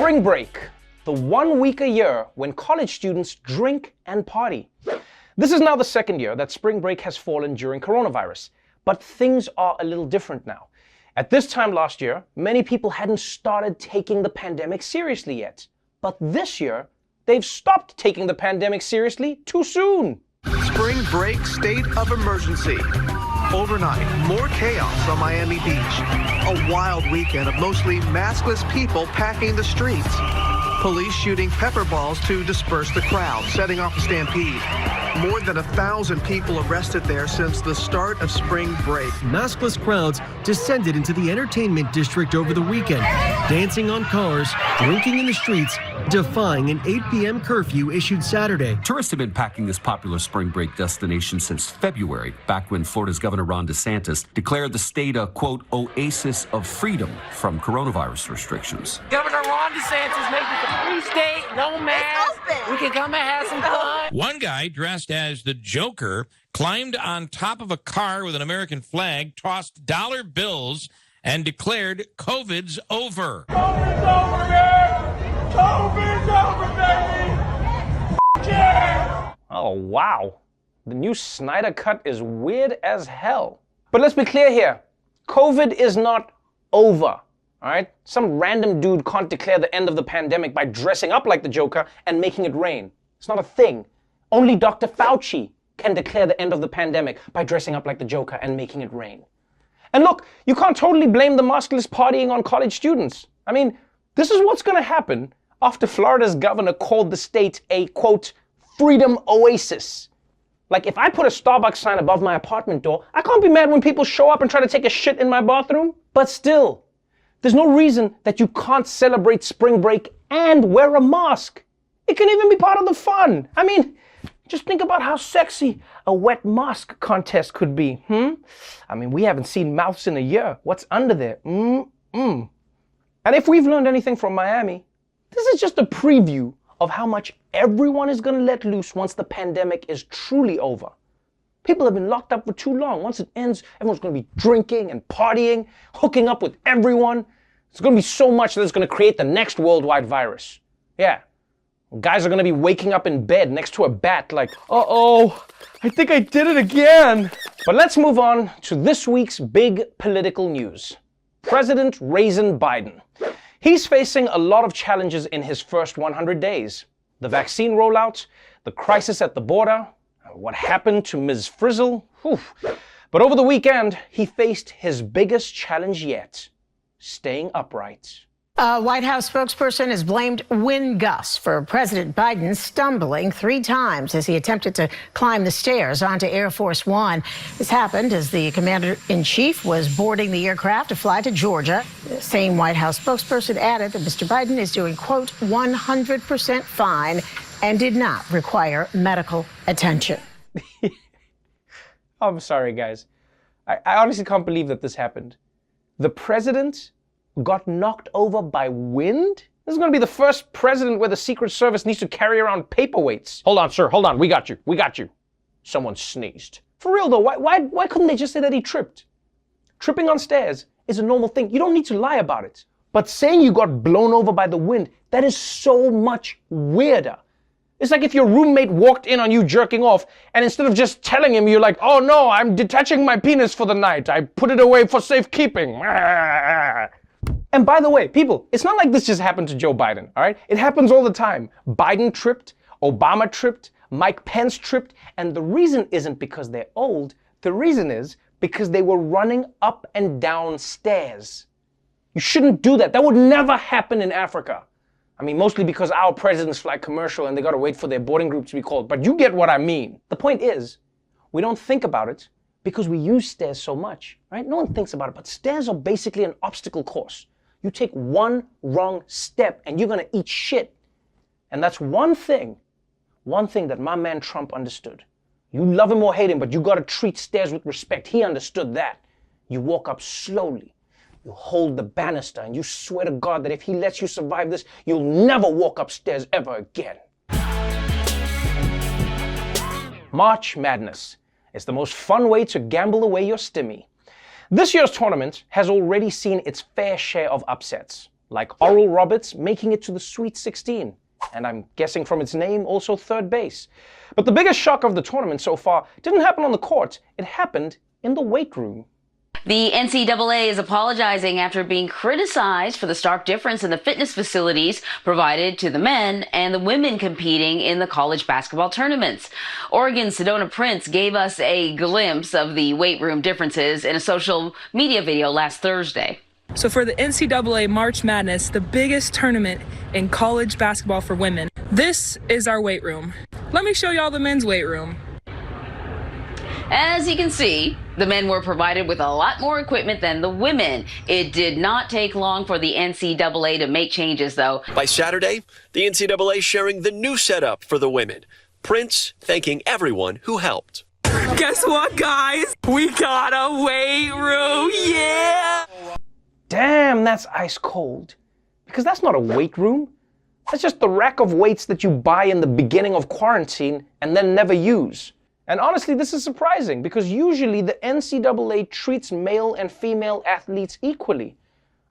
Spring break, the 1 week a year when college students drink and party. This is now the second year that spring break has fallen during coronavirus, but things are a little different now. At this time last year, many people hadn't started taking the pandemic seriously yet. But this year, they've stopped taking the pandemic seriously too soon. Spring break state of emergency. Overnight, more chaos on Miami Beach. A wild weekend of mostly maskless people packing the streets. Police shooting pepper balls to disperse the crowd, setting off a stampede. More than 1,000 people arrested there since the start of spring break. Maskless crowds descended into the entertainment district over the weekend, dancing on cars, drinking in the streets, defying an 8 p.m. curfew issued Saturday. Tourists have been packing this popular spring break destination since February, back when Florida's Governor Ron DeSantis declared the state a, quote, oasis of freedom from coronavirus restrictions. Governor Ron DeSantis making it a free state, no mask. We can come and have some fun. One guy dressed as the Joker climbed on top of a car with an American flag, tossed dollar bills, and declared COVID's over. COVID's over, man! COVID's over, baby! Yeah! Oh, wow. The new Snyder Cut is weird as hell. But let's be clear here. COVID is not over, all right? Some random dude can't declare the end of the pandemic by dressing up like the Joker and making it rain. It's not a thing. Only Dr. Fauci can declare the end of the pandemic by dressing up like the Joker and making it rain. And look, you can't totally blame the maskless partying on college students. I mean, this is what's going to happen after Florida's governor called the state a, quote, freedom oasis. Like, if I put a Starbucks sign above my apartment door, I can't be mad when people show up and try to take a shit in my bathroom. But still, there's no reason that you can't celebrate spring break and wear a mask. It can even be part of the fun. I mean, just think about how sexy a wet mask contest could be, I mean, we haven't seen mouths in a year. What's under there? And if we've learned anything from Miami, this is just a preview of how much everyone is going to let loose once the pandemic is truly over. People have been locked up for too long. Once it ends, everyone's going to be drinking and partying, hooking up with everyone. It's going to be so much that it's going to create the next worldwide virus. Yeah. Guys are going to be waking up in bed next to a bat like, uh-oh, I think I did it again. But let's move on to this week's big political news. President Raisin Biden. He's facing a lot of challenges in his first 100 days. The vaccine rollout, the crisis at the border, what happened to Ms. Frizzle. Whew. But over the weekend, he faced his biggest challenge yet, staying upright. A White House spokesperson has blamed wind gusts for President Biden stumbling 3 times as he attempted to climb the stairs onto Air Force One. This happened as the commander-in-chief was boarding the aircraft to fly to Georgia. The same White House spokesperson added that Mr. Biden is doing, quote, 100% fine and did not require medical attention. I'm sorry, guys. I honestly can't believe that this happened. The president got knocked over by wind? This is going to be the first president where the Secret Service needs to carry around paperweights. Hold on, sir. Hold on. We got you. We got you. Someone sneezed. For real, though, why couldn't they just say that he tripped? Tripping on stairs is a normal thing. You don't need to lie about it. But saying you got blown over by the wind, that is so much weirder. It's like if your roommate walked in on you jerking off, and instead of just telling him, you're like, oh no, I'm detaching my penis for the night. I put it away for safekeeping. And by the way, people, it's not like this just happened to Joe Biden, all right? It happens all the time. Biden tripped, Obama tripped, Mike Pence tripped, and the reason isn't because they're old. The reason is because they were running up and down stairs. You shouldn't do that. That would never happen in Africa. I mean, mostly because our presidents fly commercial and they gotta wait for their boarding group to be called. But you get what I mean. The point is, we don't think about it because we use stairs so much, right? No one thinks about it, but stairs are basically an obstacle course. You take one wrong step and you're gonna eat shit. And that's one thing that my man Trump understood. You love him or hate him, but you gotta treat stairs with respect. He understood that. You walk up slowly. You hold the banister and you swear to God that if he lets you survive this, you'll never walk upstairs ever again. March Madness. It's the most fun way to gamble away your stimmy. This year's tournament has already seen its fair share of upsets. like Oral Roberts making it to the Sweet 16. And I'm guessing from its name, also third base. But the biggest shock of the tournament so far didn't happen on the court. It happened in the weight room. The NCAA is apologizing after being criticized for the stark difference in the fitness facilities provided to the men and the women competing in the college basketball tournaments. Oregon's Sedona Prince gave us a glimpse of the weight room differences in a social media video last Thursday. So for the NCAA March Madness, the biggest tournament in college basketball for women, this is our weight room. Let me show y'all the men's weight room. As you can see, the men were provided with a lot more equipment than the women. It did not take long for the NCAA to make changes, though. By Saturday, the NCAA sharing the new setup for the women. Prince thanking everyone who helped. Guess what, guys? We got a weight room, yeah! Damn, that's ice cold. Because that's not a weight room. That's just the rack of weights that you buy in the beginning of quarantine and then never use. And honestly, this is surprising because usually the NCAA treats male and female athletes equally.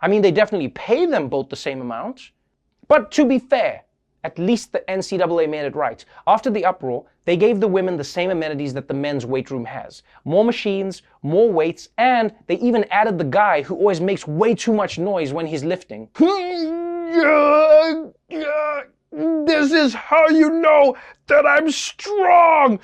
I mean, they definitely pay them both the same amount. But to be fair, at least the NCAA made it right. After the uproar, they gave the women the same amenities that the men's weight room has. More machines, more weights, and they even added the guy who always makes way too much noise when he's lifting. This is how you know that I'm strong.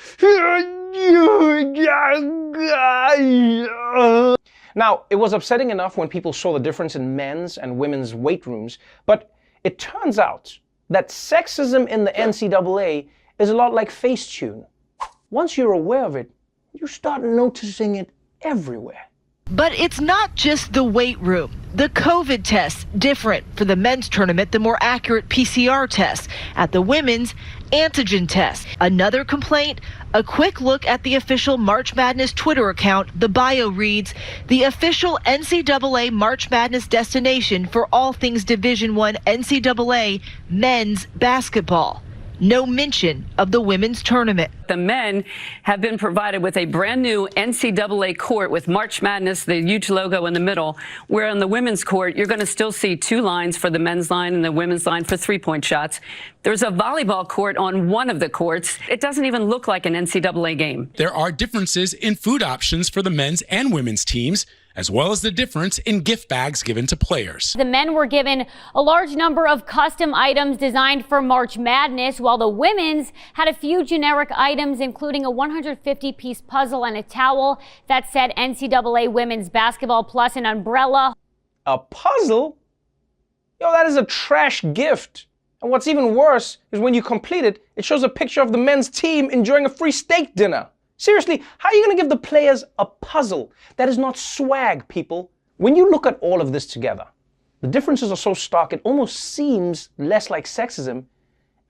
Now, it was upsetting enough when people saw the difference in men's and women's weight rooms, but it turns out that sexism in the NCAA is a lot like Facetune. Once you're aware of it, you start noticing it everywhere. But it's not just the weight room. The COVID tests different. For the men's tournament, the more accurate PCR test. At the women's, antigen test. Another complaint, a quick look at the official March Madness Twitter account. The bio reads, the official NCAA March Madness destination for all things Division I NCAA men's basketball. No mention of the women's tournament. The men have been provided with a brand new NCAA court with March Madness, the huge logo in the middle, where on the women's court, you're going to still see two lines for the men's line and the women's line for three-point shots. There's a volleyball court on one of the courts. It doesn't even look like an NCAA game. There are differences in food options for the men's and women's teams, as well as the difference in gift bags given to players. The men were given a large number of custom items designed for March Madness, while the women's had a few generic items, including a 150-piece puzzle and a towel that said NCAA Women's Basketball plus an umbrella. A puzzle? Yo, that is a trash gift. And what's even worse is when you complete it, it shows a picture of the men's team enjoying a free steak dinner. Seriously, how are you going to give the players a puzzle? That is not swag, people. When you look at all of this together, the differences are so stark, it almost seems less like sexism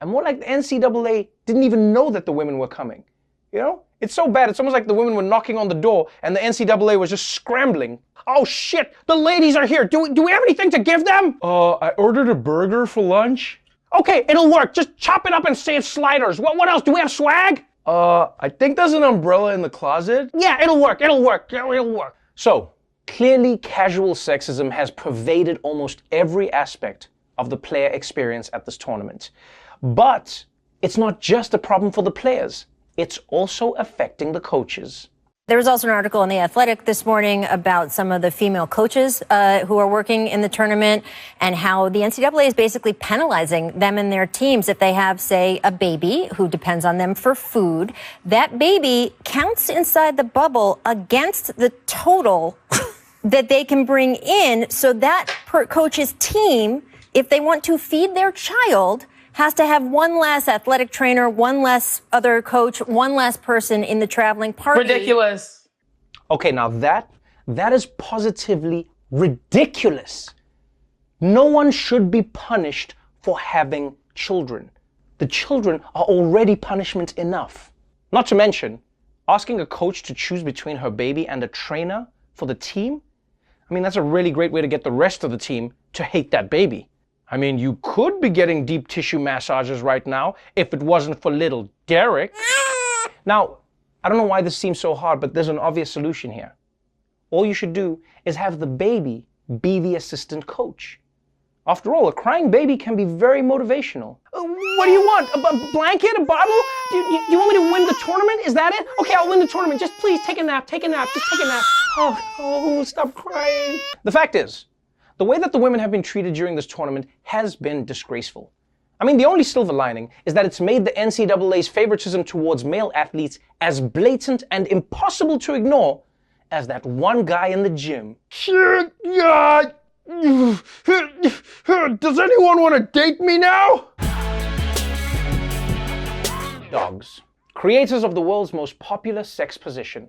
and more like the NCAA didn't even know that the women were coming. You know? It's so bad. It's almost like the women were knocking on the door and the NCAA was just scrambling. Oh shit, the ladies are here. Do we have anything to give them? I ordered a burger for lunch. Okay, it'll work. Just chop it up and say it's sliders. What else? Do we have swag? I think there's an umbrella in the closet. Yeah, it'll work. It'll work. So, clearly casual sexism has pervaded almost every aspect of the player experience at this tournament. But it's not just a problem for the players. It's also affecting the coaches. There was also an article in The Athletic this morning about some of the female coaches who are working in the tournament and how the NCAA is basically penalizing them and their teams if they have, say, a baby who depends on them for food. That baby counts inside the bubble against the total that they can bring in, so that coach's team, if they want to feed their child, has to have one less athletic trainer, one less other coach, one less person in the traveling party. Ridiculous. Okay, now that is positively ridiculous. No one should be punished for having children. The children are already punishment enough. Not to mention, asking a coach to choose between her baby and a trainer for the team, I mean, that's a really great way to get the rest of the team to hate that baby. I mean, you could be getting deep tissue massages right now if it wasn't for little Derek. Now, I don't know why this seems so hard, but there's an obvious solution here. All you should do is have the baby be the assistant coach. After all, a crying baby can be very motivational. What do you want? A blanket? A bottle? Do you want me to win the tournament? Is that it? Okay, I'll win the tournament. Just please take a nap. Take a nap. Just take a nap. Oh, stop crying. The fact is, the way that the women have been treated during this tournament has been disgraceful. I mean, the only silver lining is that it's made the NCAA's favoritism towards male athletes as blatant and impossible to ignore as that one guy in the gym. Shit, God. Does anyone want to date me now? Dogs, creators of the world's most popular sex position.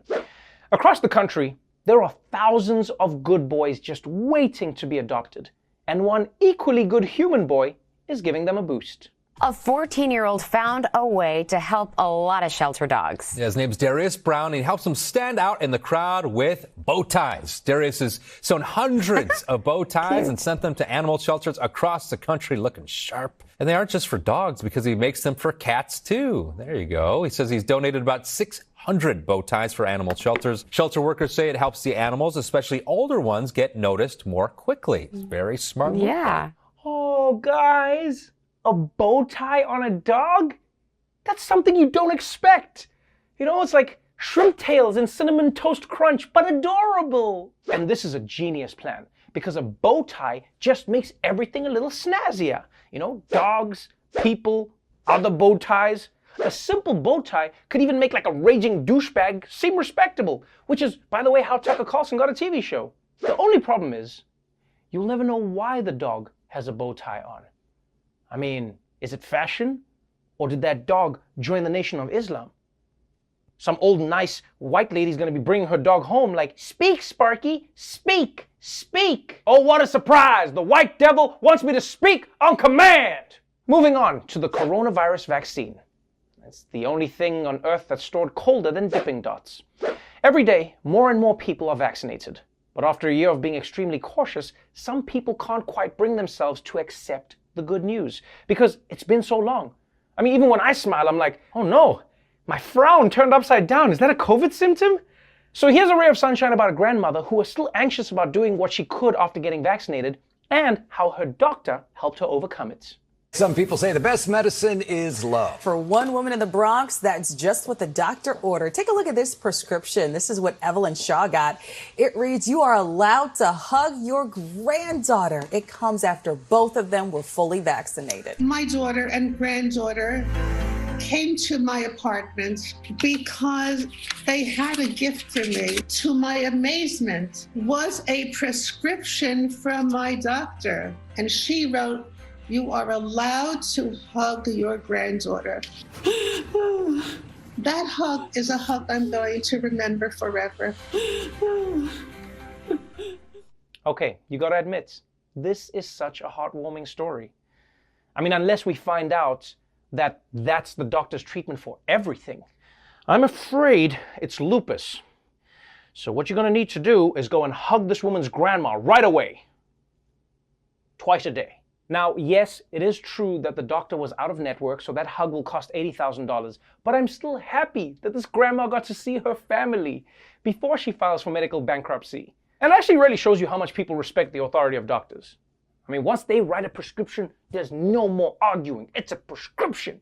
Across the country, there are thousands of good boys just waiting to be adopted, and one equally good human boy is giving them a boost. A 14-year-old found a way to help a lot of shelter dogs. Yeah, his name's Darius Brown, and he helps them stand out in the crowd with bow ties. Darius has sewn hundreds of bow ties and sent them to animal shelters across the country looking sharp. And they aren't just for dogs, because he makes them for cats, too. There you go. He says he's donated about 600 bow ties for animal shelters. Shelter workers say it helps the animals, especially older ones, get noticed more quickly. It's very smart. Yeah. Oh, guys. A bow tie on a dog? That's something you don't expect. You know, it's like shrimp tails and cinnamon toast crunch, but adorable. And this is a genius plan, because a bow tie just makes everything a little snazzier. You know, dogs, people, other bow ties. A simple bow tie could even make like a raging douchebag seem respectable, which is, by the way, how Tucker Carlson got a TV show. The only problem is, you'll never know why the dog has a bow tie on. I mean, is it fashion? Or did that dog join the Nation of Islam? Some old nice white lady's gonna be bringing her dog home like, speak, Sparky, speak, speak. Oh, what a surprise. The white devil wants me to speak on command. Moving on to the coronavirus vaccine. It's the only thing on earth that's stored colder than dipping dots. Every day, more and more people are vaccinated. But after a year of being extremely cautious, some people can't quite bring themselves to accept the good news, because it's been so long. I mean, even when I smile, I'm like, oh no, my frown turned upside down. Is that a COVID symptom? So here's a ray of sunshine about a grandmother who was still anxious about doing what she could after getting vaccinated, and how her doctor helped her overcome it. Some people say the best medicine is love. For one woman in the Bronx, that's just what the doctor ordered. Take a look at this prescription. This is what Evelyn Shaw got. It reads, you are allowed to hug your granddaughter. It comes after both of them were fully vaccinated. My daughter and granddaughter came to my apartment because they had a gift for me. To my amazement, was a prescription from my doctor. And she wrote, you are allowed to hug your granddaughter. That hug is a hug I'm going to remember forever. Okay, you gotta admit, this is such a heartwarming story. I mean, unless we find out that that's the doctor's treatment for everything. I'm afraid it's lupus. So what you're gonna need to do is go and hug this woman's grandma right away. Twice a day. Now, yes, it is true that the doctor was out of network, so that hug will cost $80,000, but I'm still happy that this grandma got to see her family before she files for medical bankruptcy. And it actually really shows you how much people respect the authority of doctors. I mean, once they write a prescription, there's no more arguing. It's a prescription.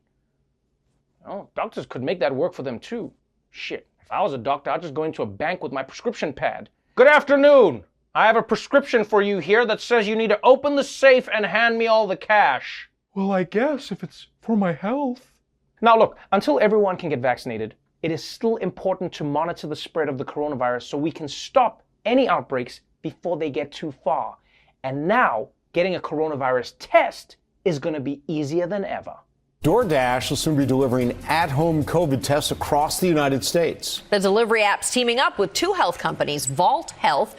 Oh, doctors could make that work for them too. Shit, if I was a doctor, I'd just go into a bank with my prescription pad. Good afternoon. I have a prescription for you here that says you need to open the safe and hand me all the cash. Well, I guess if it's for my health. Now look, until everyone can get vaccinated, it is still important to monitor the spread of the coronavirus so we can stop any outbreaks before they get too far. And now, getting a coronavirus test is going to be easier than ever. DoorDash will soon be delivering at-home COVID tests across the United States. The delivery app's teaming up with two health companies, Vault Health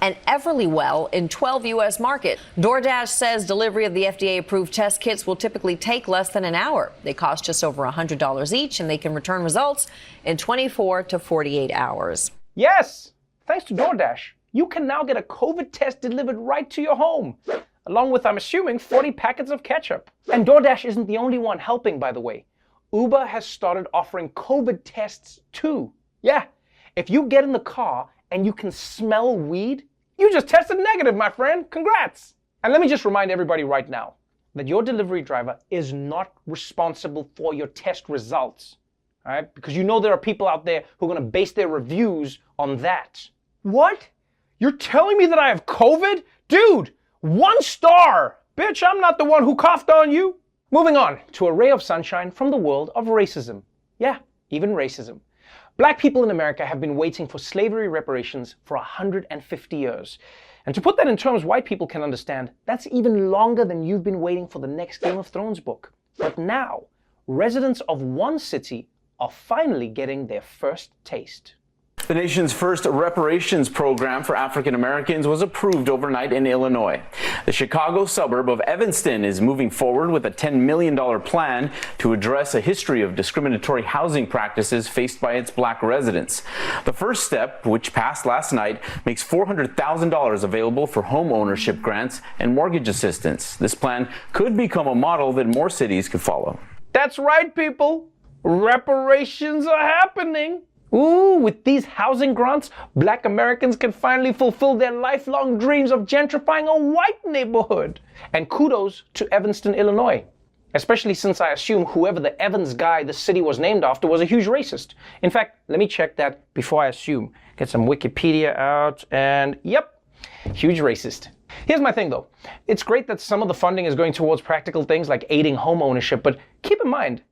and Everlywell, in 12 U.S. markets. DoorDash says delivery of the FDA-approved test kits will typically take less than an hour. They cost just over $100 each, and they can return results in 24 to 48 hours. Yes! Thanks to DoorDash, you can now get a COVID test delivered right to your home, along with, I'm assuming, 40 packets of ketchup. And DoorDash isn't the only one helping, by the way. Uber has started offering COVID tests too. Yeah, if you get in the car and you can smell weed, you just tested negative, my friend. Congrats. And let me just remind everybody right now that your delivery driver is not responsible for your test results, all right? Because you know there are people out there who are going to base their reviews on that. What? You're telling me that I have COVID? Dude, 1 star. Bitch, I'm not the one who coughed on you. Moving on to a ray of sunshine from the world of racism. Yeah, even racism. Black people in America have been waiting for slavery reparations for 150 years. And to put that in terms white people can understand, that's even longer than you've been waiting for the next Game of Thrones book. But now, residents of one city are finally getting their first taste. The nation's first reparations program for African Americans was approved overnight in Illinois. The Chicago suburb of Evanston is moving forward with a $10 million plan to address a history of discriminatory housing practices faced by its black residents. The first step, which passed last night, makes $400,000 available for home ownership grants and mortgage assistance. This plan could become a model that more cities could follow. That's right, people. Reparations are happening. Ooh, with these housing grants, black Americans can finally fulfill their lifelong dreams of gentrifying a white neighborhood. And kudos to Evanston, Illinois. Especially since I assume whoever the Evans guy the city was named after was a huge racist. In fact, let me check that before I assume. Get some Wikipedia out and yep, huge racist. Here's my thing though. It's great that some of the funding is going towards practical things like aiding home ownership, but keep in mind,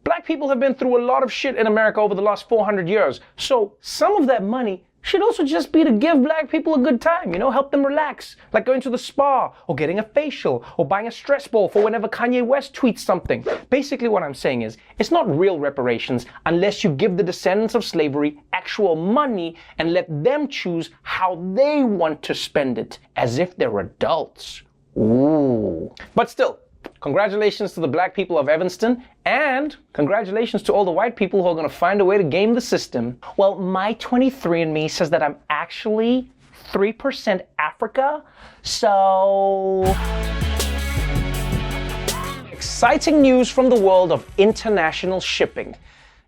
black people have been through a lot of shit in America over the last 400 years. So some of that money should also just be to give black people a good time, help them relax. Like going to the spa, or getting a facial, or buying a stress ball for whenever Kanye West tweets something. Basically what I'm saying is, it's not real reparations unless you give the descendants of slavery actual money and let them choose how they want to spend it, as if they're adults. Ooh. But still, congratulations to the black people of Evanston, and congratulations to all the white people who are going to find a way to game the system. Well, my 23andMe says that I'm actually 3% Africa, so... Exciting news from the world of international shipping.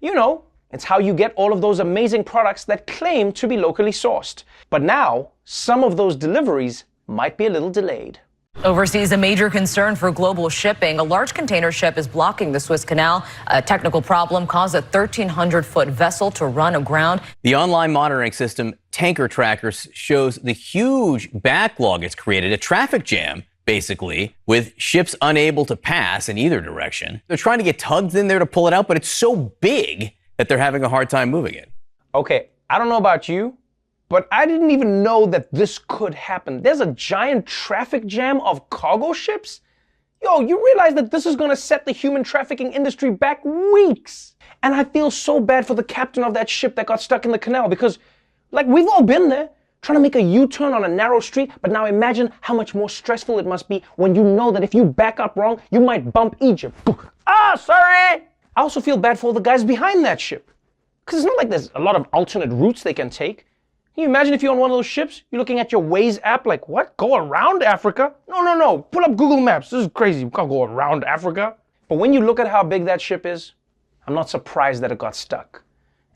It's how you get all of those amazing products that claim to be locally sourced. But now, some of those deliveries might be a little delayed. Overseas, a major concern for global shipping. A large container ship is blocking the Suez Canal. A technical problem caused a 1,300-foot vessel to run aground. The online monitoring system, Tanker Trackers, shows the huge backlog it's created, a traffic jam, basically, with ships unable to pass in either direction. They're trying to get tugs in there to pull it out, but it's so big that they're having a hard time moving it. Okay, I don't know about you, but I didn't even know that this could happen. There's a giant traffic jam of cargo ships? Yo, you realize that this is gonna set the human trafficking industry back weeks. And I feel so bad for the captain of that ship that got stuck in the canal because, we've all been there, trying to make a U-turn on a narrow street, but now imagine how much more stressful it must be when you know that if you back up wrong, you might bump Egypt. Sorry! I also feel bad for all the guys behind that ship. Because it's not like there's a lot of alternate routes they can take. Can you imagine if you're on one of those ships, you're looking at your Waze app like, what? Go around Africa? No. Pull up Google Maps. This is crazy. We can't go around Africa. But when you look at how big that ship is, I'm not surprised that it got stuck.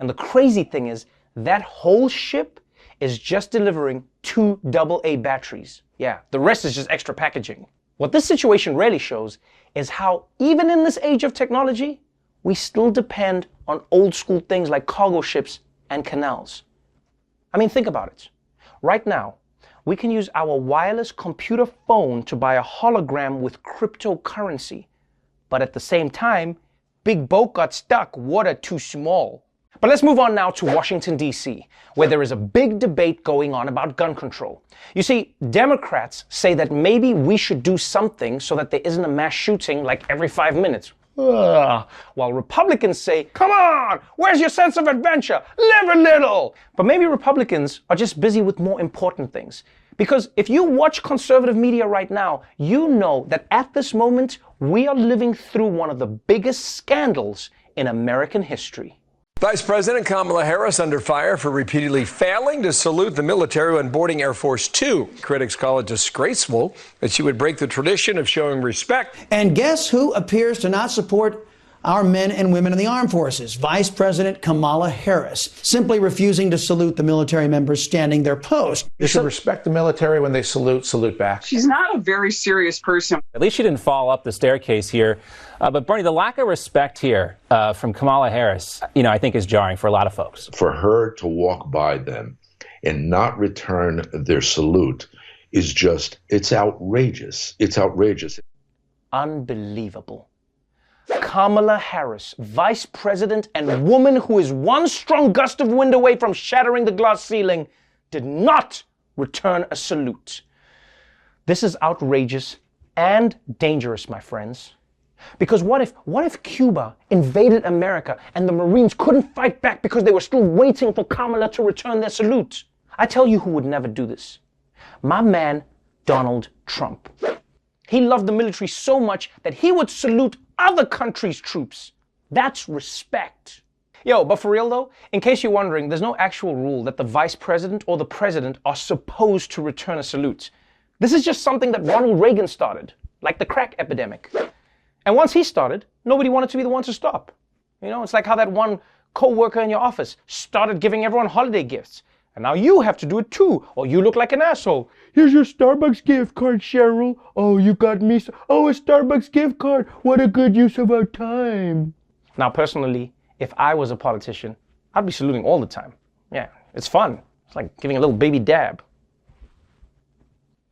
And the crazy thing is, that whole ship is just delivering 2 AA batteries. Yeah, the rest is just extra packaging. What this situation really shows is how, even in this age of technology, we still depend on old school things like cargo ships and canals. I mean, think about it. Right now, we can use our wireless computer phone to buy a hologram with cryptocurrency. But at the same time, big boat got stuck, water too small. But let's move on now to Washington, D.C., where there is a big debate going on about gun control. You see, Democrats say that maybe we should do something so that there isn't a mass shooting like every 5 minutes. While Republicans say, come on, where's your sense of adventure? Live a little. But maybe Republicans are just busy with more important things. Because if you watch conservative media right now, you know that at this moment, we are living through one of the biggest scandals in American history. Vice President Kamala Harris under fire for repeatedly failing to salute the military when boarding Air Force Two. Critics call it disgraceful that she would break the tradition of showing respect. And guess who appears to not support our men and women in the armed forces. Vice President Kamala Harris simply refusing to salute the military members standing their post. You should respect the military when they salute back. She's not a very serious person. At least she didn't fall up the staircase here. But Bernie, the lack of respect here from Kamala Harris, I think is jarring for a lot of folks. For her to walk by them and not return their salute is it's outrageous. It's outrageous. Unbelievable. Kamala Harris, vice president and woman who is one strong gust of wind away from shattering the glass ceiling, did not return a salute. This is outrageous and dangerous, my friends. Because what if Cuba invaded America and the Marines couldn't fight back because they were still waiting for Kamala to return their salute? I tell you who would never do this. My man, Donald Trump. He loved the military so much that he would salute other countries' troops. That's respect. Yo, but for real though, in case you're wondering, there's no actual rule that the vice president or the president are supposed to return a salute. This is just something that Ronald Reagan started, like the crack epidemic. And once he started, nobody wanted to be the one to stop. It's like how that one co-worker in your office started giving everyone holiday gifts. And now you have to do it too, or you look like an asshole. Here's your Starbucks gift card, Cheryl. Oh, you got me. A Starbucks gift card. What a good use of our time. Now, personally, if I was a politician, I'd be saluting all the time. Yeah, it's fun. It's like giving a little baby dab.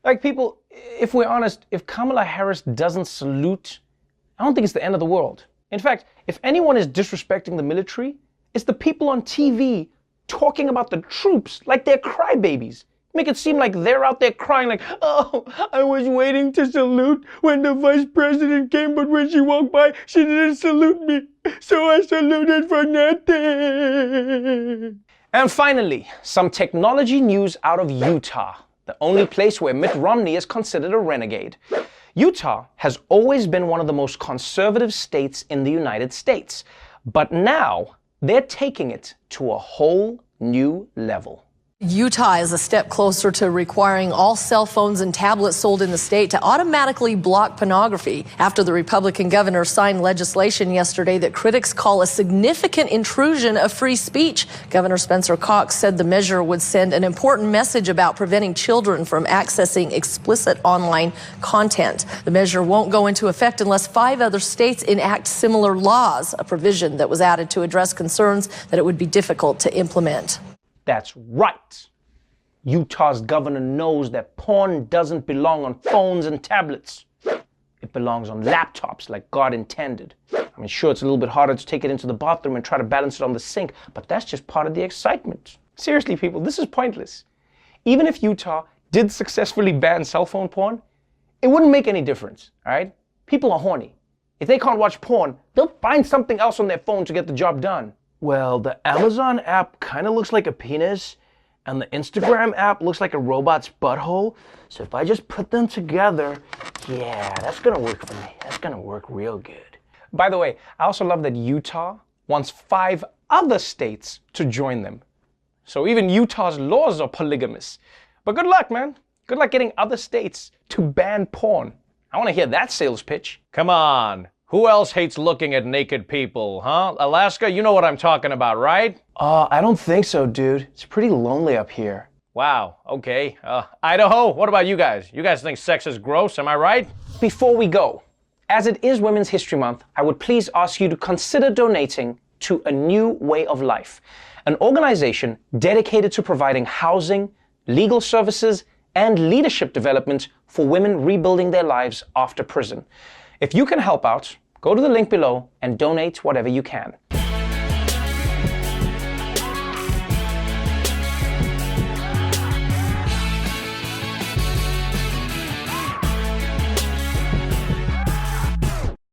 Like, people, if we're honest, if Kamala Harris doesn't salute, I don't think it's the end of the world. In fact, if anyone is disrespecting the military, it's the people on TV talking about the troops like they're crybabies. Make it seem like they're out there crying like, oh, I was waiting to salute when the vice president came, but when she walked by, she didn't salute me. So I saluted for nothing. And finally, some technology news out of Utah, the only place where Mitt Romney is considered a renegade. Utah has always been one of the most conservative states in the United States, but now they're taking it to a whole new level. Utah is a step closer to requiring all cell phones and tablets sold in the state to automatically block pornography after the Republican governor signed legislation yesterday that critics call a significant intrusion of free speech. Governor Spencer Cox said the measure would send an important message about preventing children from accessing explicit online content. The measure won't go into effect unless 5 other states enact similar laws, a provision that was added to address concerns that it would be difficult to implement. That's right. Utah's governor knows that porn doesn't belong on phones and tablets. It belongs on laptops like God intended. I mean, sure, it's a little bit harder to take it into the bathroom and try to balance it on the sink, but that's just part of the excitement. Seriously, people, this is pointless. Even if Utah did successfully ban cell phone porn, it wouldn't make any difference, all right? People are horny. If they can't watch porn, they'll find something else on their phone to get the job done. Well, the Amazon app kind of looks like a penis, and the Instagram app looks like a robot's butthole. So if I just put them together, yeah, that's gonna work for me. That's gonna work real good. By the way, I also love that Utah wants 5 other states to join them. So even Utah's laws are polygamous. But good luck, man. Good luck getting other states to ban porn. I want to hear that sales pitch. Come on. Who else hates looking at naked people, huh? Alaska, you know what I'm talking about, right? I don't think so, dude. It's pretty lonely up here. Wow, okay. Idaho, what about you guys? You guys think sex is gross, am I right? Before we go, as it is Women's History Month, I would please ask you to consider donating to A New Way of Life, an organization dedicated to providing housing, legal services, and leadership development for women rebuilding their lives after prison. If you can help out, go to the link below and donate whatever you can.